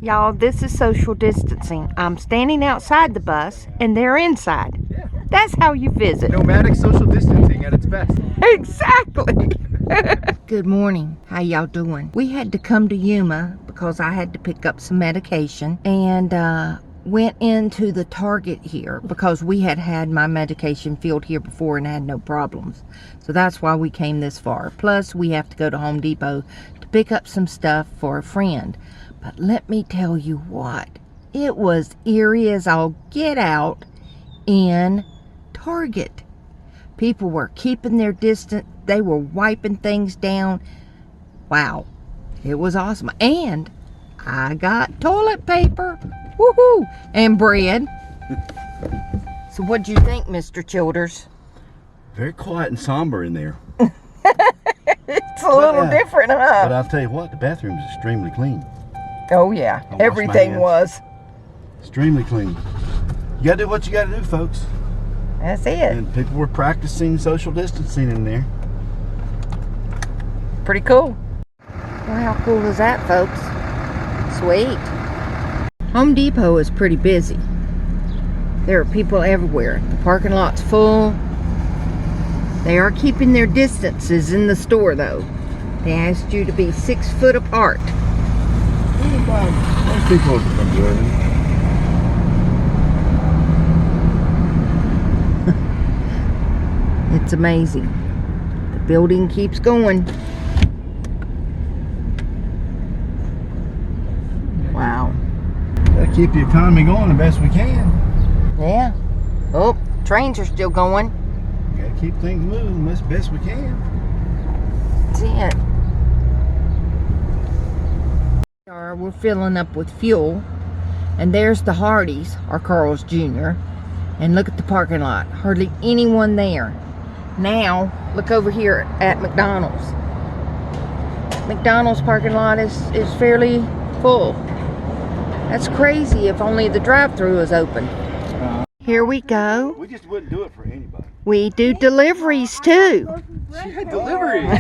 Y'all, this is social distancing. I'm standing outside the bus and they're inside. Yeah. That's how you visit. Nomadic social distancing at its best. Exactly. Good morning. How y'all doing? We had to come to Yuma because I had to pick up some medication and went into the Target here because we had my medication filled here before and had no problems. So that's why we came this far. Plus we have to go to Home Depot to pick up some stuff for a friend. But let me tell you what, it was eerie as all get out in Target. People were keeping their distance. They were wiping things down. Wow, it was awesome. And I got toilet paper. Woohoo! And bread. So what do you think, Mr. Childers? Very quiet and somber in there. It's a little different, huh? But I'll tell you what, the bathroom is extremely clean. Oh yeah, everything was. Extremely clean. You gotta do what you gotta do, folks. That's it. And people were practicing social distancing in there. Pretty cool. Well, how cool is that, folks? Sweet. Home Depot is pretty busy. There are people everywhere. The parking lot's full. They are keeping their distances in the store, though. They asked you to be 6 foot apart. Most people are observing. It's amazing. The building keeps going. Wow. Gotta keep the economy going the best we can. Yeah. Oh, trains are still going. Gotta keep things moving as best we can. That's it. We're filling up with fuel, and there's the Hardys, or Carl's Jr. And look at the parking lot. Hardly anyone there. Now, look over here at McDonald's. McDonald's parking lot is fairly full. That's crazy if only the drive-thru is open. Here we go. We just wouldn't do it for anybody. We do deliveries too. She had delivery.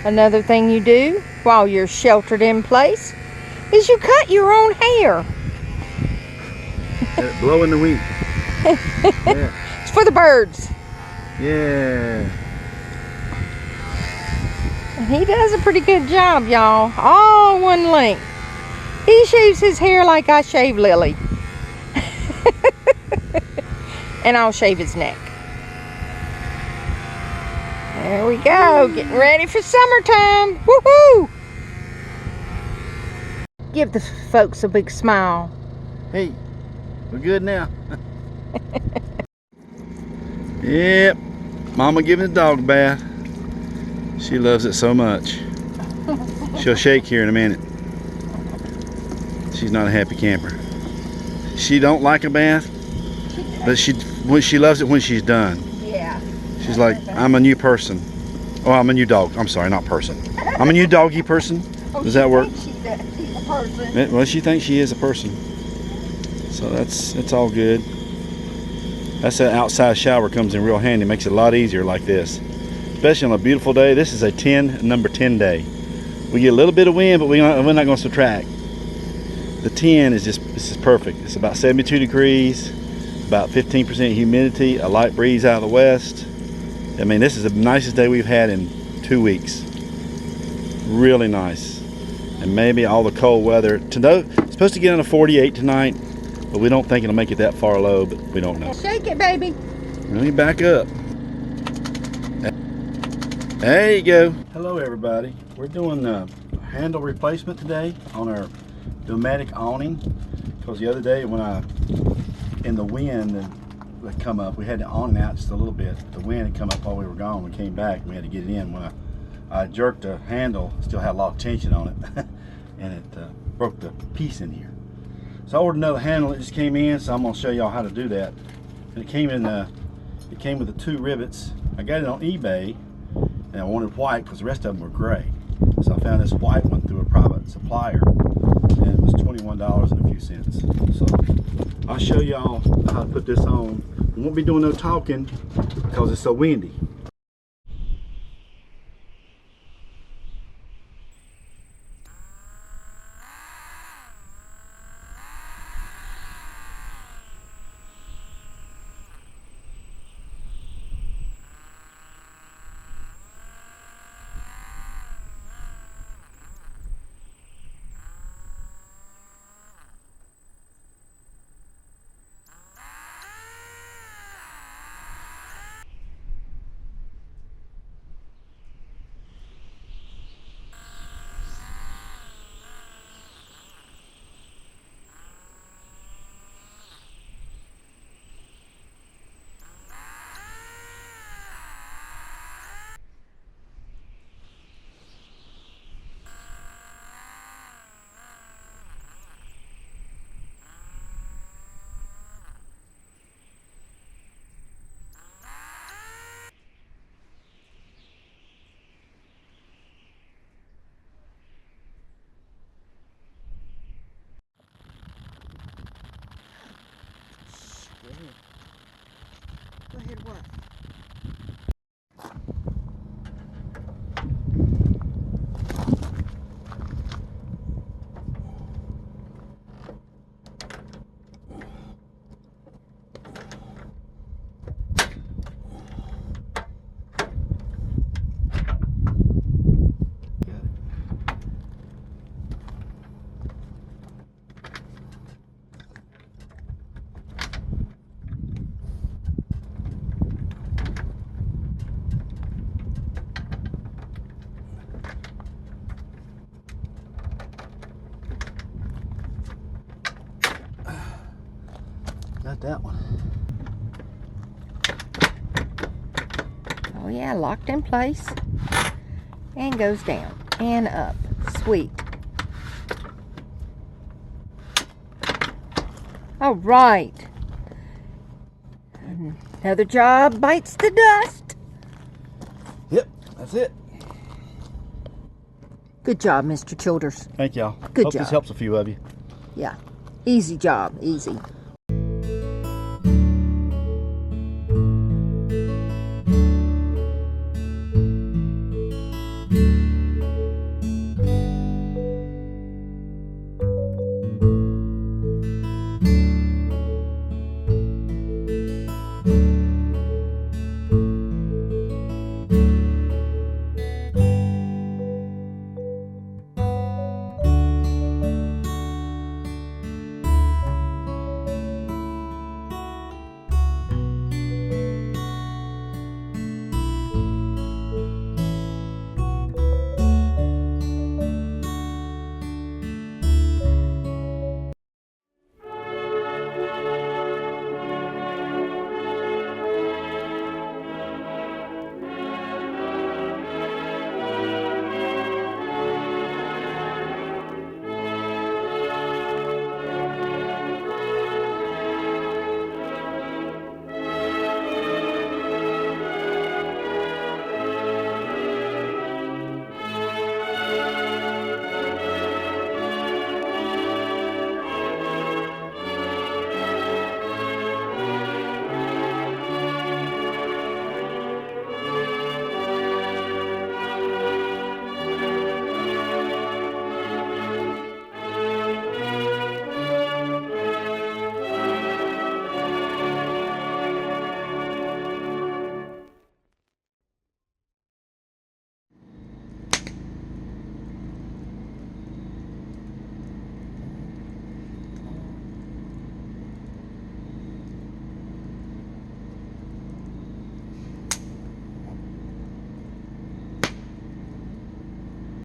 Another thing you do while you're sheltered in place is you cut your own hair. Blow in the wind. Yeah. It's for the birds. Yeah. And he does a pretty good job, y'all. All one length. He shaves his hair like I shave Lily. And I'll shave his neck. There we go, getting ready for summertime. Woohoo! Give the folks a big smile. Hey, we're good now. Yep, Mama giving the dog a bath. She loves it so much. She'll shake here in a minute. She's not a happy camper. She don't like a bath, but she loves it when she's done. Yeah. She's like, I'm a new person. Oh, I'm a new dog. I'm sorry, not person. I'm a new doggy person. Does that work? She's a person. Well, she thinks she is a person. So it's all good. That's an outside shower comes in real handy. Makes it a lot easier like this. Especially on a beautiful day. This is a number 10 day. We get a little bit of wind, but we're not going to subtract. The 10 is this is perfect. It's about 72 degrees, about 15% humidity, a light breeze out of the west. I mean, this is the nicest day we've had in 2 weeks. Really nice. And maybe all the cold weather. It's supposed to get on a 48 tonight, but we don't think it'll make it that far low, but we don't know. Shake it, baby. Let me back up. There you go. Hello, everybody. We're doing a handle replacement today on our Nomadic awning, because the other day when in the wind had come up, we had the awning out just a little bit. The wind had come up while we were gone. We came back and we had to get it in. When I jerked the handle, still had a lot of tension on it, and it broke the piece in here. So I ordered another handle. It just came in, so I'm going to show y'all how to do that. And it came in It came with the 2 rivets. I got it on eBay, and I wanted white because the rest of them were gray. So I found this white one through a private supplier, and it was $21 and a few cents. So I'll show y'all how to put this on. We won't be doing no talking because it's so windy. Go ahead, what? Got that one. Oh yeah, locked in place. And goes down and up. Sweet. All right. Another job bites the dust. Yep, that's it. Good job, Mr. Childers. Thank y'all. Good Hope job. this helps a few of you. Yeah. Easy job. Easy.